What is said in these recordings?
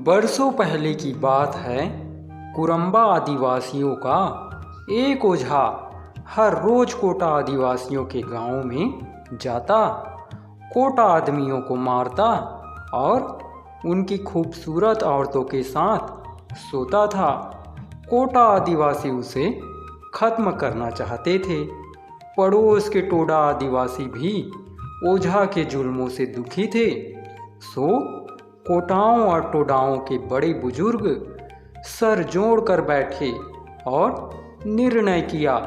बरसों पहले की बात है। कुरम्बा आदिवासियों का एक ओझा हर रोज कोटा आदिवासियों के गांव में जाता, कोटा आदमियों को मारता और उनकी खूबसूरत औरतों के साथ सोता था। कोटा आदिवासी उसे खत्म करना चाहते थे। पड़ोस के टोडा आदिवासी भी ओझा के जुल्मों से दुखी थे। सो कोटाओं और टोडाओं के बड़े बुजुर्ग सर जोड़ कर बैठे और निर्णय किया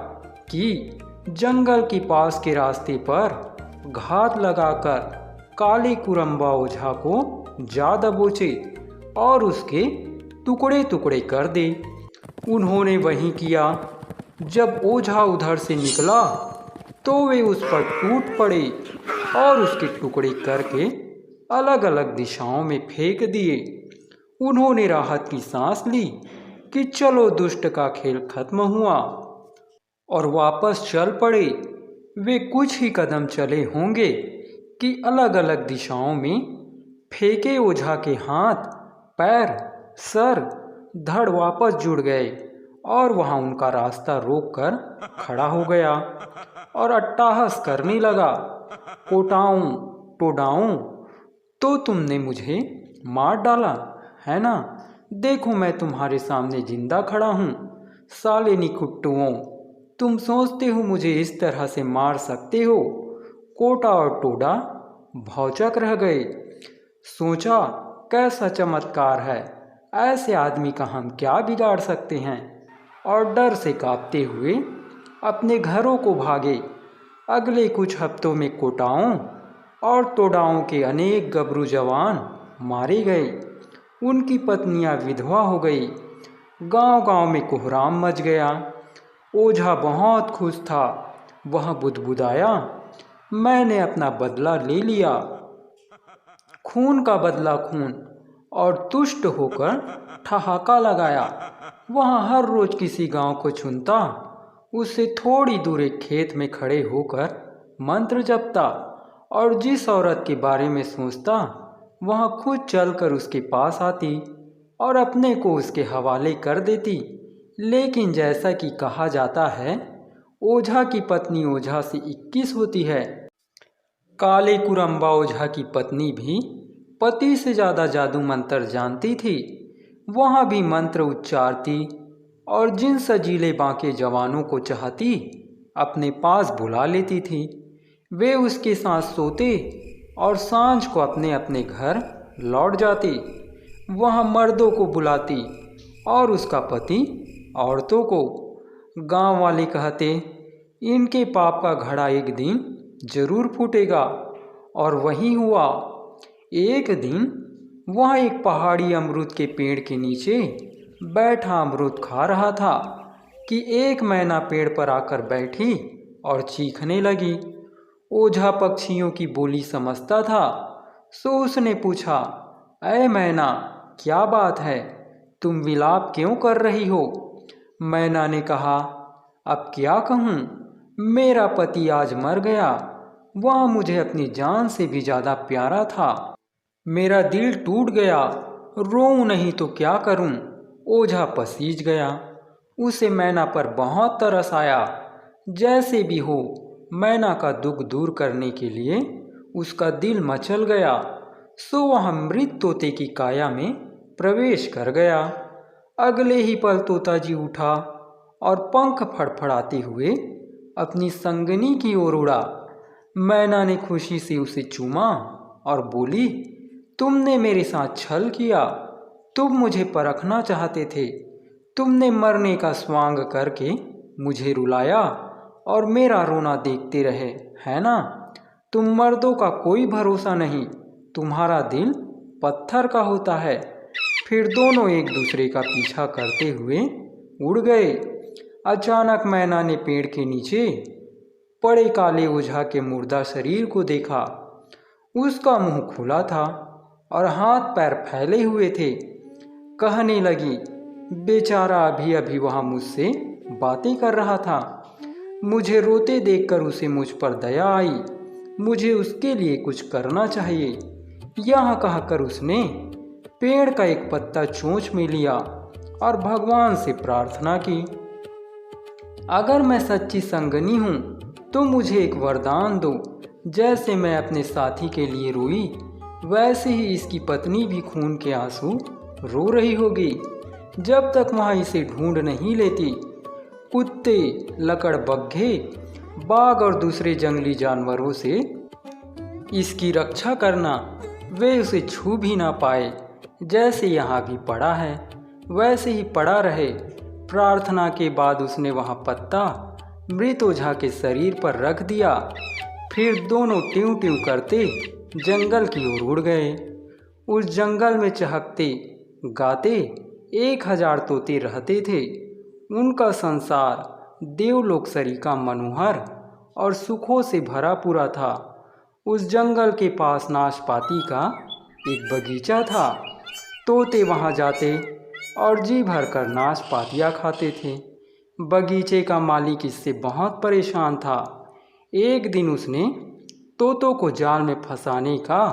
कि जंगल के पास के रास्ते पर घात लगाकर काले कुरम्बा ओझा को जा दबोचे और उसके टुकड़े टुकड़े कर दे। उन्होंने वही किया। जब ओझा उधर से निकला तो वे उस पर टूट पड़े और उसके टुकड़े करके अलग अलग दिशाओं में फेंक दिए। उन्होंने राहत की सांस ली कि चलो दुष्ट का खेल खत्म हुआ और वापस चल पड़े। वे कुछ ही कदम चले होंगे कि अलग अलग दिशाओं में फेंके ओझा के हाथ, पैर, सर, धड़ वापस जुड़ गए और वहां उनका रास्ता रोककर खड़ा हो गया और अट्टहास करने लगा। कोटाऊं, टोडाऊं, तो तुमने मुझे मार डाला है ना? देखो मैं तुम्हारे सामने जिंदा खड़ा हूँ। साले निकुट्टुओं, तुम सोचते हो मुझे इस तरह से मार सकते हो? कोटा और टोडा भौचक रह गए। सोचा कैसा चमत्कार है, ऐसे आदमी का हम क्या बिगाड़ सकते हैं, और डर से कांपते हुए अपने घरों को भागे। अगले कुछ हफ्तों में कोटाओं और टोडाओं के अनेक गबरू जवान मारे गए। उनकी पत्नियां विधवा हो गई। गांव-गांव में कोहराम मच गया। ओझा बहुत खुश था। वह बुदबुदाया, मैंने अपना बदला ले लिया। खून का बदला खून, और तुष्ट होकर ठहाका लगाया। वह हर रोज किसी गांव को चुनता, उससे थोड़ी दूर एक खेत में खड़े होकर मंत्र जपता और जिस औरत के बारे में सोचता वह खुद चलकर उसके पास आती और अपने को उसके हवाले कर देती। लेकिन जैसा कि कहा जाता है, ओझा की पत्नी ओझा से 21 होती है। काले कुरम्बा ओझा की पत्नी भी पति से ज़्यादा जादू मंत्र जानती थी। वह भी मंत्र उच्चारती और जिन सजीले बांके जवानों को चाहती अपने पास बुला लेती थी। वे उसके साथ सोते और सांझ को अपने अपने घर लौट जाते। वह मर्दों को बुलाती और उसका पति औरतों को। गांव वाले कहते, इनके पाप का घड़ा एक दिन जरूर फूटेगा। और वही हुआ। एक दिन वह एक पहाड़ी अमरूद के पेड़ के नीचे बैठा अमरूद खा रहा था कि एक मैना पेड़ पर आकर बैठी और चीखने लगी। ओझा पक्षियों की बोली समझता था, सो उसने पूछा, ऐ मैना, क्या बात है? तुम विलाप क्यों कर रही हो? मैना ने कहा, अब क्या कहूँ, मेरा पति आज मर गया। वह मुझे अपनी जान से भी ज़्यादा प्यारा था। मेरा दिल टूट गया। रोऊं नहीं तो क्या करूं? ओझा पसीज गया। उसे मैना पर बहुत तरस आया। जैसे भी हो, मैना का दुख दूर करने के लिए उसका दिल मचल गया। सो वह मृत तोते की काया में प्रवेश कर गया। अगले ही पल तोता जी उठा और पंख फड़फड़ाते हुए अपनी संगनी की ओर उड़ा। मैना ने खुशी से उसे चूमा और बोली, तुमने मेरे साथ छल किया। तुम मुझे परखना चाहते थे। तुमने मरने का स्वांग करके मुझे रुलाया और मेरा रोना देखते रहे, है ना? तुम मर्दों का कोई भरोसा नहीं। तुम्हारा दिल पत्थर का होता है। फिर दोनों एक दूसरे का पीछा करते हुए उड़ गए। अचानक मैना ने पेड़ के नीचे पड़े काले ओझा के मुर्दा शरीर को देखा। उसका मुंह खुला था और हाथ पैर फैले हुए थे। कहने लगी, बेचारा अभी अभी वह मुझसे बातें कर रहा था। मुझे रोते देखकर उसे मुझ पर दया आई। मुझे उसके लिए कुछ करना चाहिए। यह कहकर उसने पेड़ का एक पत्ता चोंच में लिया और भगवान से प्रार्थना की, अगर मैं सच्ची संगनी हूँ तो मुझे एक वरदान दो। जैसे मैं अपने साथी के लिए रोई, वैसे ही इसकी पत्नी भी खून के आंसू रो रही होगी। जब तक वहाँ इसे ढूंढ नहीं लेती, कुत्ते, लकड़बग्घे, बाघ और दूसरे जंगली जानवरों से इसकी रक्षा करना, वे उसे छू भी ना पाए। जैसे यहाँ भी पड़ा है वैसे ही पड़ा रहे। प्रार्थना के बाद उसने वहाँ पत्ता मृत ओझा के शरीर पर रख दिया। फिर दोनों ट्यूं ट्यूं करते जंगल की ओर उड़ गए। उस जंगल में चहकते गाते 1000 तोते रहते थे। उनका संसार देवलोक सरीका मनोहर और सुखों से भरा पूरा था। उस जंगल के पास नाशपाती का एक बगीचा था। तोते वहाँ जाते और जी भर कर नाशपातियाँ खाते थे। बगीचे का मालिक इससे बहुत परेशान था। एक दिन उसने तोतों को जाल में फंसाने का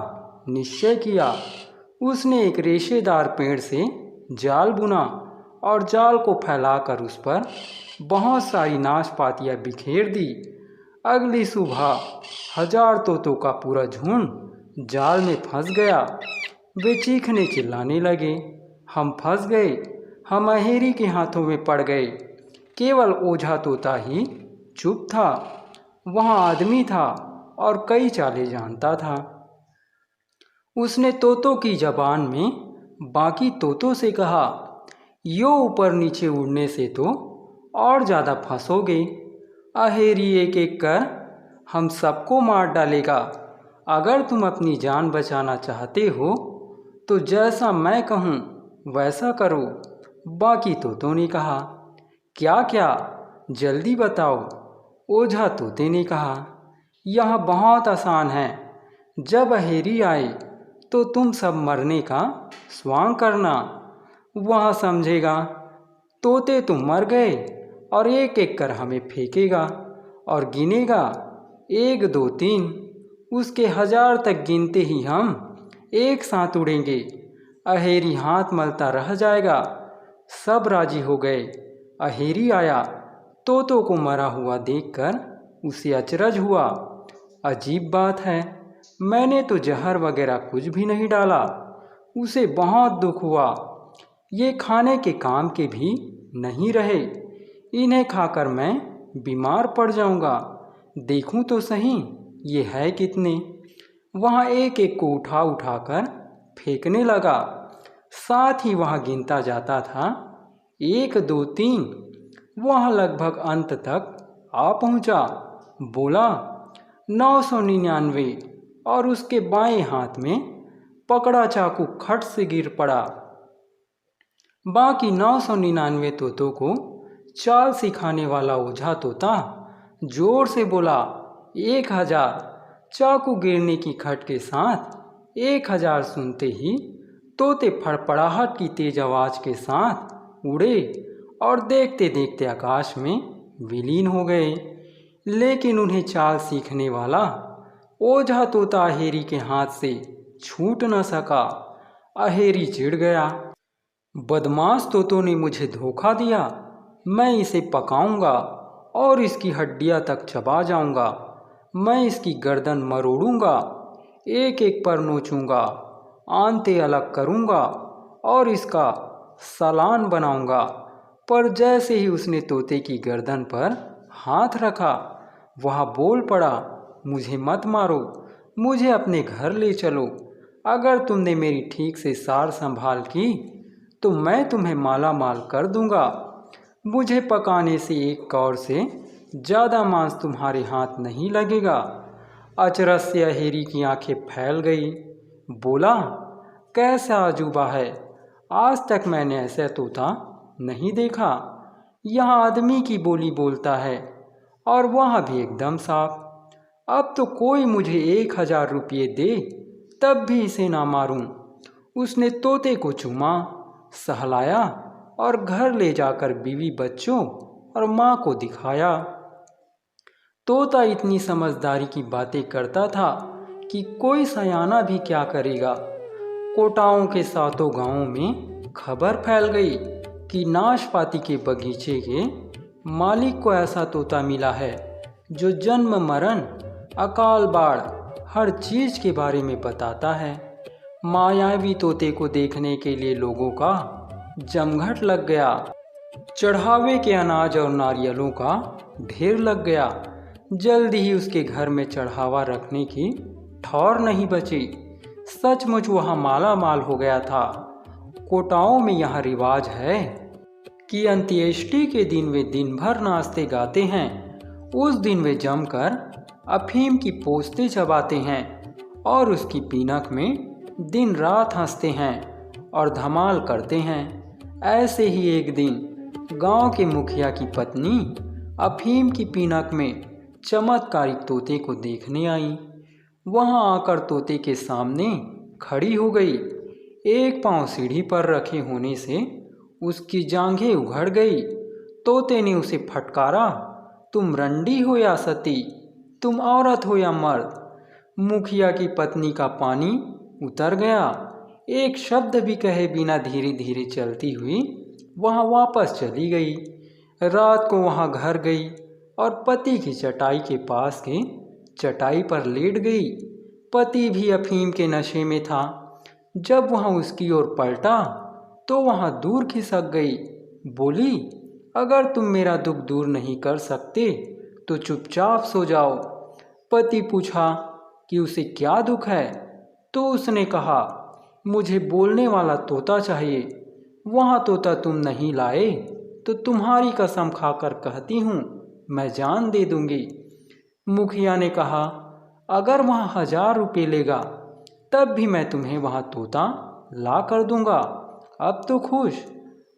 निश्चय किया। उसने एक रेशेदार पेड़ से जाल बुना और जाल को फैलाकर उस पर बहुत सारी नाशपातियाँ बिखेर दी। अगली सुबह 1000 तोतों का पूरा झुंड जाल में फंस गया। वे चीखने चिल्लाने लगे, हम फंस गए, हम अहेरी के हाथों में पड़ गए। केवल ओझा तोता ही चुप था। वहाँ आदमी था और कई चालें जानता था। उसने तोतों की जबान में बाकी तोतों से कहा, यो ऊपर नीचे उड़ने से तो और ज़्यादा फंसोगे। अहेरी एक एक कर हम सबको मार डालेगा। अगर तुम अपनी जान बचाना चाहते हो तो जैसा मैं कहूँ वैसा करो। बाकी तोतों ने कहा, क्या क्या, जल्दी बताओ। ओझा तोते ने कहा, यह बहुत आसान है। जब अहेरी आए तो तुम सब मरने का स्वांग करना, वह समझेगा तोते तुम मर गए और एक एक कर हमें फेंकेगा और गिनेगा 1 2 3। उसके 1000 तक गिनते ही हम एक साथ उड़ेंगे। अहेरी हाथ मलता रह जाएगा। सब राजी हो गए। अहेरी आया। तोतों को मरा हुआ देखकर उसे अचरज हुआ। अजीब बात है, मैंने तो जहर वगैरह कुछ भी नहीं डाला। उसे बहुत दुख हुआ। ये खाने के काम के भी नहीं रहे। इन्हें खाकर मैं बीमार पड़ जाऊंगा। देखूं तो सही ये है कितने। वहाँ एक एक को उठा उठाकर फेंकने लगा। साथ ही वहाँ गिनता जाता था 1 2 3। वह लगभग अंत तक आ पहुँचा। बोला 999 और उसके बाएं हाथ में पकड़ा चाकू खट से गिर पड़ा। बाकी 999 तोतों को चाल सिखाने वाला ओझा तोता जोर से बोला 1000। चाकू गिरने की खट के साथ 1000 सुनते ही तोते फड़फड़ाहट की तेज आवाज के साथ उड़े और देखते देखते आकाश में विलीन हो गए। लेकिन उन्हें चाल सीखने वाला ओझा तोता अहेरी के हाथ से छूट न सका। अहेरी चिढ़ गया, बदमाश तोतों ने मुझे धोखा दिया। मैं इसे पकाऊंगा और इसकी हड्डियां तक चबा जाऊंगा। मैं इसकी गर्दन मरोड़ूंगा, एक एक पर नोचूंगा, आंतें अलग करूंगा और इसका सालान बनाऊंगा। पर जैसे ही उसने तोते की गर्दन पर हाथ रखा, वह बोल पड़ा, मुझे मत मारो, मुझे अपने घर ले चलो। अगर तुमने मेरी ठीक से सार संभाल की तो मैं तुम्हें माला माल कर दूंगा। मुझे पकाने से एक कौर से ज़्यादा मांस तुम्हारे हाथ नहीं लगेगा। अचरज से अहेरी की आंखें फैल गई। बोला, कैसा अजूबा है, आज तक मैंने ऐसा तोता नहीं देखा। यह आदमी की बोली बोलता है और वह भी एकदम साफ। अब तो कोई मुझे 1000 रुपये दे तब भी इसे ना मारूं। उसने तोते को चूमा, सहलाया और घर ले जाकर बीवी बच्चों और माँ को दिखाया। तोता इतनी समझदारी की बातें करता था कि कोई सयाना भी क्या करेगा। कोटाओं के सातों गांवों में खबर फैल गई कि नाशपाती के बगीचे के मालिक को ऐसा तोता मिला है जो जन्म मरण अकाल बाढ़ हर चीज के बारे में बताता है। मायावी तोते को देखने के लिए लोगों का जमघट लग गया। चढ़ावे के अनाज और नारियलों का ढेर लग गया। जल्दी ही उसके घर में चढ़ावा रखने की ठौर नहीं बची। सचमुच वहाँ माला माल हो गया था। कोटाओं में यह रिवाज है कि अंत्येष्टि के दिन वे दिन भर नाचते गाते हैं। उस दिन वे जमकर अफीम की पोस्तें चबाते हैं और उसकी पीनक में दिन रात हंसते हैं और धमाल करते हैं। ऐसे ही एक दिन गांव के मुखिया की पत्नी अफीम की पीनक में चमत्कारिक तोते को देखने आई। वहां आकर तोते के सामने खड़ी हो गई। एक पांव सीढ़ी पर रखे होने से उसकी जांघें उघड़ गई। तोते ने उसे फटकारा, तुम रंडी हो या सती, तुम औरत हो या मर्द। मुखिया की पत्नी का पानी उतर गया। एक शब्द भी कहे बिना धीरे धीरे चलती हुई वहाँ वापस चली गई। रात को वहाँ घर गई और पति की चटाई के पास के चटाई पर लेट गई। पति भी अफीम के नशे में था। जब वहाँ उसकी ओर पलटा तो वहाँ दूर खिसक गई। बोली, अगर तुम मेरा दुख दूर नहीं कर सकते तो चुपचाप सो जाओ। पति पूछा कि उसे क्या दुख है, तो उसने कहा, मुझे बोलने वाला तोता चाहिए। वहाँ तोता तुम नहीं लाए तो तुम्हारी कसम खाकर कहती हूँ मैं जान दे दूंगी। मुखिया ने कहा, अगर वहाँ 1000 रुपये लेगा तब भी मैं तुम्हें वहाँ तोता ला कर दूंगा। अब तो खुश,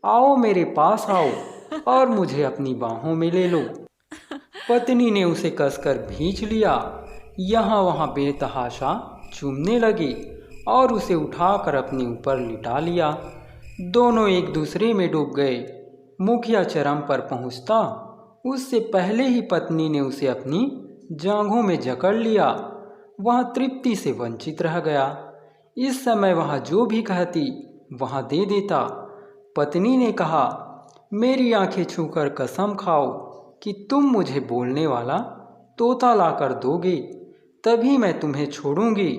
आओ मेरे पास आओ और मुझे अपनी बाहों में ले लो। पत्नी ने उसे कसकर भींच लिया। यहाँ वहाँ बेतहाशा चूमने लगी और उसे उठाकर अपने ऊपर लिटा लिया। दोनों एक दूसरे में डूब गए। मुखिया चरम पर पहुँचता उससे पहले ही पत्नी ने उसे अपनी जांघों में जकड़ लिया। वह तृप्ति से वंचित रह गया। इस समय वह जो भी कहती वह दे देता। पत्नी ने कहा, मेरी आंखें छूकर कसम खाओ कि तुम मुझे बोलने वाला तोता लाकर दोगे, तभी मैं तुम्हें छोड़ूंगी।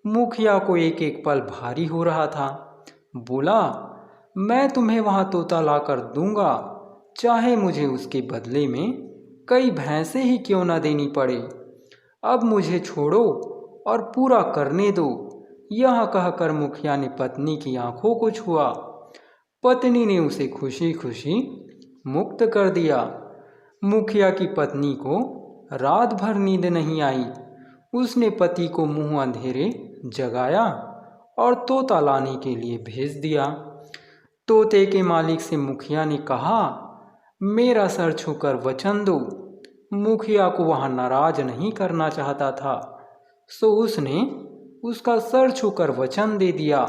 मुखिया को एक एक पल भारी हो रहा था। बोला, मैं तुम्हें वहाँ तोता लाकर दूंगा, चाहे मुझे उसके बदले में कई भैंसें ही क्यों न देनी पड़े। अब मुझे छोड़ो और पूरा करने दो। यह कहकर मुखिया ने पत्नी की आंखों को छुआ। पत्नी ने उसे खुशी खुशी मुक्त कर दिया। मुखिया की पत्नी को रात भर नींद नहीं आई। उसने पति को मुंह अंधेरे जगाया और तोता लाने के लिए भेज दिया। तोते के मालिक से मुखिया ने कहा, मेरा सर छूकर वचन दो। मुखिया को वह नाराज नहीं करना चाहता था, सो उसने उसका सर छूकर वचन दे दिया।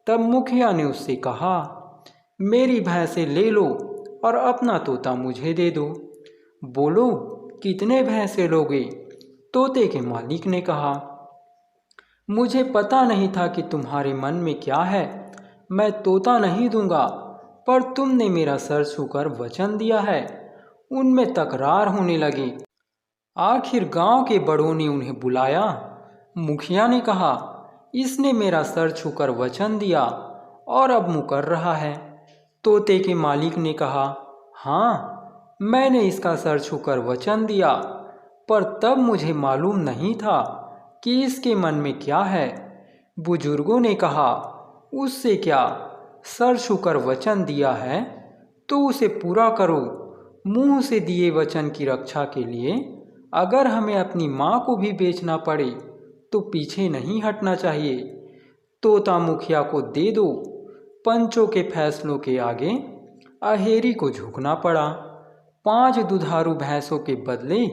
तब मुखिया ने उससे कहा, मेरी भैंसें ले लो और अपना तोता मुझे दे दो। बोलो, कितने भैंसे लोगे? तोते के मालिक ने कहा, मुझे पता नहीं था कि तुम्हारे मन में क्या है। मैं तोता नहीं दूंगा, पर तुमने मेरा सर छूकर वचन दिया है। उनमें तकरार होने लगी। आखिर गांव के बड़ों ने उन्हें बुलाया। मुखिया ने कहा, इसने मेरा सर छूकर वचन दिया और अब मुकर रहा है। तोते के मालिक ने कहा, हाँ, मैंने इसका सर छूकर वचन दिया, पर तब मुझे मालूम नहीं था कि इसके मन में क्या है। बुजुर्गों ने कहा, उससे क्या, सर छूकर वचन दिया है तो उसे पूरा करो। मुंह से दिए वचन की रक्षा के लिए अगर हमें अपनी माँ को भी बेचना पड़े तो पीछे नहीं हटना चाहिए। तोता मुखिया को दे दो। पंचों के फैसलों के आगे अहेरी को झुकना पड़ा। 5 दुधारू भैंसों के बदले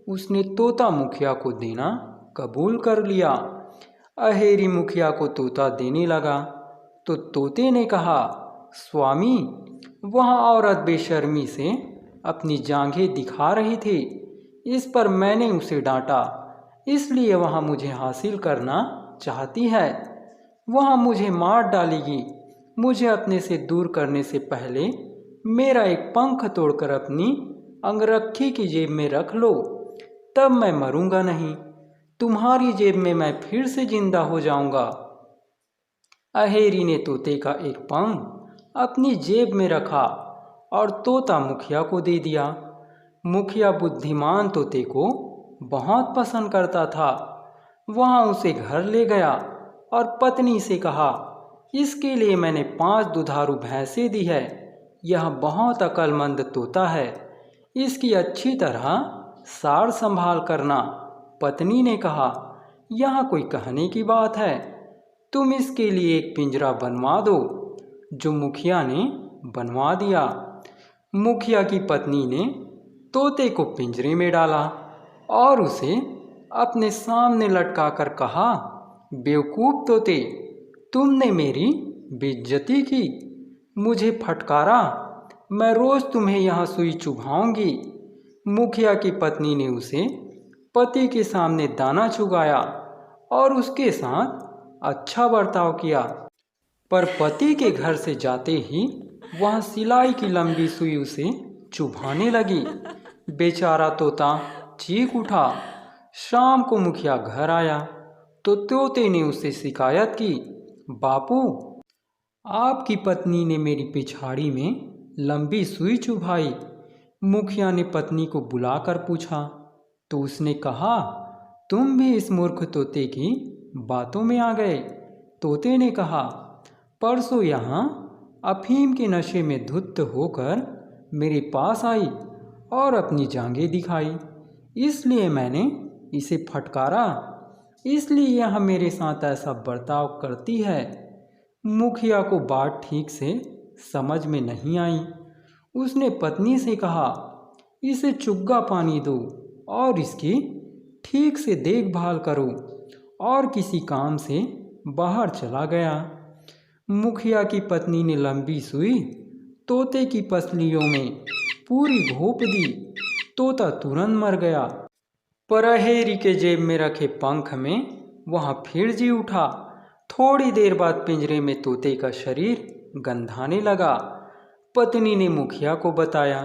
उसने तोता मुखिया को देना कबूल कर लिया। अहेरी मुखिया को तोता देने लगा तो तोते ने कहा, स्वामी, वह औरत बेशर्मी से अपनी जांघें दिखा रही थी। इस पर मैंने उसे डांटा, इसलिए वह मुझे हासिल करना चाहती है। वहाँ मुझे मार डालेगी। मुझे अपने से दूर करने से पहले मेरा एक पंख तोड़कर अपनी अंगरखी की जेब में रख लो, तब मैं मरूंगा नहीं। तुम्हारी जेब में मैं फिर से जिंदा हो जाऊंगा। अहेरी ने तोते का एक पंख अपनी जेब में रखा और तोता मुखिया को दे दिया। मुखिया बुद्धिमान तोते को बहुत पसंद करता था। वहाँ उसे घर ले गया और पत्नी से कहा, इसके लिए मैंने 5 दुधारू भैंसें दी है। यह बहुत अक्लमंद तोता है, इसकी अच्छी तरह सार संभाल करना। पत्नी ने कहा, यहाँ कोई कहने की बात है, तुम इसके लिए एक पिंजरा बनवा दो। जो मुखिया ने बनवा दिया। मुखिया की पत्नी ने तोते को पिंजरे में डाला और उसे अपने सामने लटका कर कहा, बेवकूफ़ तोते, तुमने मेरी बेइज्जती की, मुझे फटकारा। मैं रोज़ तुम्हें यहाँ सुई चुभाऊंगी। मुखिया की पत्नी ने उसे पति के सामने दाना चुगाया और उसके साथ अच्छा बर्ताव किया। पर पति के घर से जाते ही वहाँ सिलाई की लंबी सुई उसे चुभाने लगी। बेचारा तोता चीख उठा। शाम को मुखिया घर आया तो तोते ने उससे शिकायत की, बापू, आपकी पत्नी ने मेरी पिछाड़ी में लंबी सुई चुभाई। मुखिया ने पत्नी को बुलाकर पूछा तो उसने कहा, तुम भी इस मूर्ख तोते की बातों में आ गए। तोते ने कहा, परसों यहाँ अफीम के नशे में धुत होकर मेरे पास आई और अपनी जांघें दिखाई, इसलिए मैंने इसे फटकारा, इसलिए यह मेरे साथ ऐसा बर्ताव करती है। मुखिया को बात ठीक से समझ में नहीं आई। उसने पत्नी से कहा, इसे चुग्गा पानी दो और इसकी ठीक से देखभाल करो, और किसी काम से बाहर चला गया। मुखिया की पत्नी ने लंबी सुई तोते की पसलियों में पूरी घोंप दी। तोता तुरंत मर गया। पर अहेरी के जेब में रखे पंख में वहाँ फिर जी उठा। थोड़ी देर बाद पिंजरे में तोते का शरीर गंधाने लगा। पत्नी ने मुखिया को बताया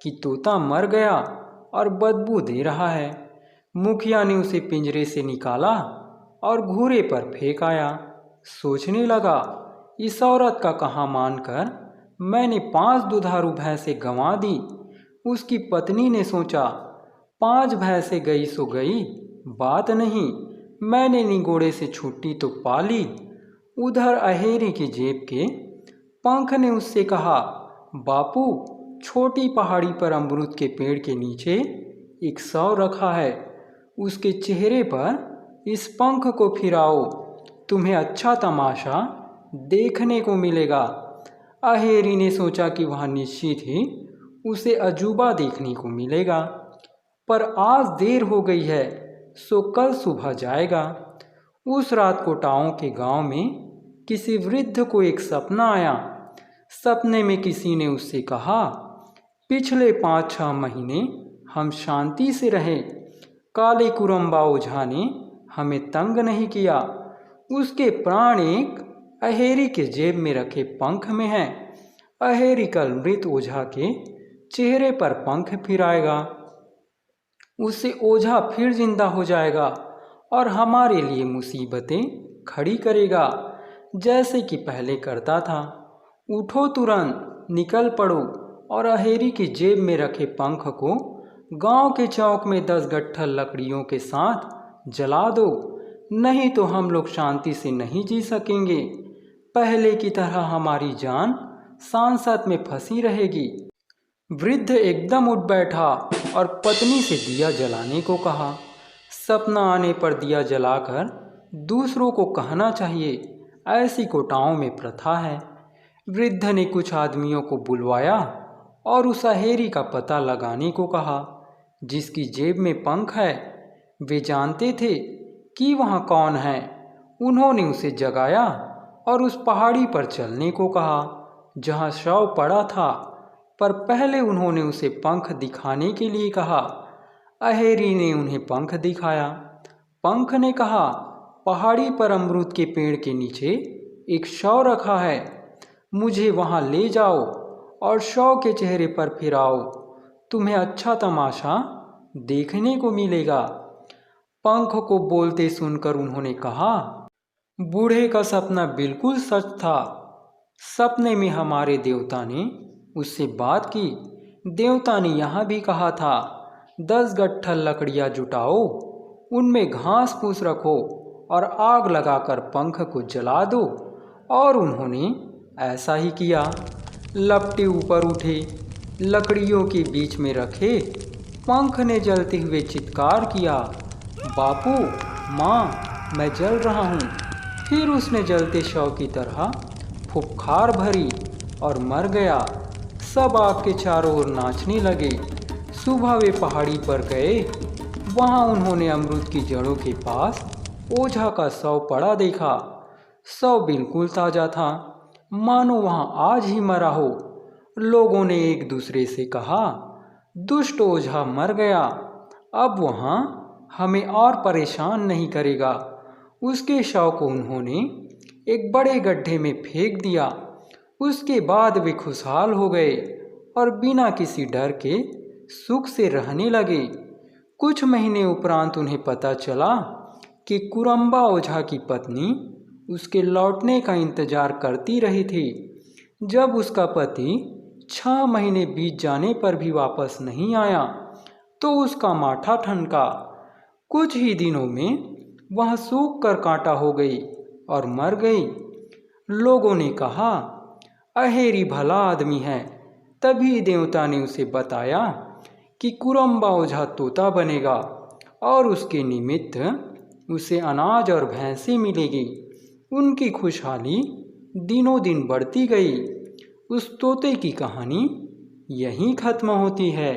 कि तोता मर गया और बदबू दे रहा है। मुखिया ने उसे पिंजरे से निकाला और घूरे पर फेंक आया। सोचने लगा, इस औरत का कहा मानकर मैंने 5 दुधारू भैंसें गंवा दी। उसकी पत्नी ने सोचा, 5 भैंसें गई सो गई, बात नहीं, मैंने निगोड़े से छुट्टी तो पा ली। उधर अहेरी की जेब के पंख ने उससे कहा, बापू, छोटी पहाड़ी पर अमरूद के पेड़ के नीचे एक शव रखा है, उसके चेहरे पर इस पंख को फिराओ, तुम्हें अच्छा तमाशा देखने को मिलेगा। अहेरी ने सोचा कि वहाँ निश्चित ही उसे अजूबा देखने को मिलेगा, पर आज देर हो गई है, सो कल सुबह जाएगा। उस रात कोटाओं के गांव में किसी वृद्ध को एक सपना आया। सपने में किसी ने उससे कहा, पिछले 5-6 महीने हम शांति से रहे, काले कुरम्बा ओझा ने हमें तंग नहीं किया। उसके प्राण एक अहेरी के जेब में रखे पंख में हैं। अहेरी कल मृत ओझा के चेहरे पर पंख फिराएगा, उससे ओझा फिर जिंदा हो जाएगा और हमारे लिए मुसीबतें खड़ी करेगा, जैसे कि पहले करता था। उठो, तुरंत निकल पड़ो और अहेरी की जेब में रखे पंख को गांव के चौक में 10 गट्ठल लकड़ियों के साथ जला दो, नहीं तो हम लोग शांति से नहीं जी सकेंगे। पहले की तरह हमारी जान सांसत में फंसी रहेगी। वृद्ध एकदम उठ बैठा और पत्नी से दिया जलाने को कहा। सपना आने पर दिया जलाकर दूसरों को कहना चाहिए, ऐसी कोटाओं में प्रथा है। वृद्ध ने कुछ आदमियों को बुलवाया और उस अहेरी का पता लगाने को कहा जिसकी जेब में पंख है। वे जानते थे कि वहाँ कौन है। उन्होंने उसे जगाया और उस पहाड़ी पर चलने को कहा जहाँ शव पड़ा था, पर पहले उन्होंने उसे पंख दिखाने के लिए कहा। अहेरी ने उन्हें पंख दिखाया। पंख ने कहा, पहाड़ी पर अमरूद के पेड़ के नीचे एक शव रखा है। मुझे वहाँ ले जाओ और शव के चेहरे पर फिराओ, तुम्हें अच्छा तमाशा देखने को मिलेगा। पंख को बोलते सुनकर उन्होंने कहा, बूढ़े का सपना बिल्कुल सच था। सपने में हमारे देवता ने उससे बात की। देवता ने यहाँ भी कहा था, 10 गट्ठल लकड़ियाँ जुटाओ, उनमें घास फूस रखो और आग लगाकर पंख को जला दो। और उन्होंने ऐसा ही किया। लपटे ऊपर उठे, लकड़ियों के बीच में रखे। पंख ने जलते हुए चित्कार किया, बापू माँ मैं जल रहा हूँ। फिर उसने जलते शव की तरह फुफकार भरी और मर गया। सब आग के चारों ओर नाचने लगे। सुबह वे पहाड़ी पर गए। वहाँ उन्होंने अमरूद की जड़ों के पास ओझा का शव पड़ा देखा। शव बिल्कुल ताज़ा था, मानो वहाँ आज ही मरा हो। लोगों ने एक दूसरे से कहा, दुष्ट ओझा मर गया, अब वहाँ हमें और परेशान नहीं करेगा। उसके शव को उन्होंने एक बड़े गड्ढे में फेंक दिया। उसके बाद वे खुशहाल हो गए और बिना किसी डर के सुख से रहने लगे। कुछ महीने उपरांत उन्हें पता चला कि कुरम्बा ओझा की पत्नी उसके लौटने का इंतजार करती रही थी। जब उसका पति 6 महीने बीत जाने पर भी वापस नहीं आया तो उसका माथा ठनका। कुछ ही दिनों में वह सूख कर कांटा हो गई और मर गई। लोगों ने कहा, अहेरी भला आदमी है। तभी देवता ने उसे बताया कि कुरम्बा ओझा तोता बनेगा और उसके निमित्त उसे अनाज और भैंसें मिलेगी। उनकी खुशहाली दिनों दिन बढ़ती गई। उस तोते की कहानी यहीं खत्म होती है।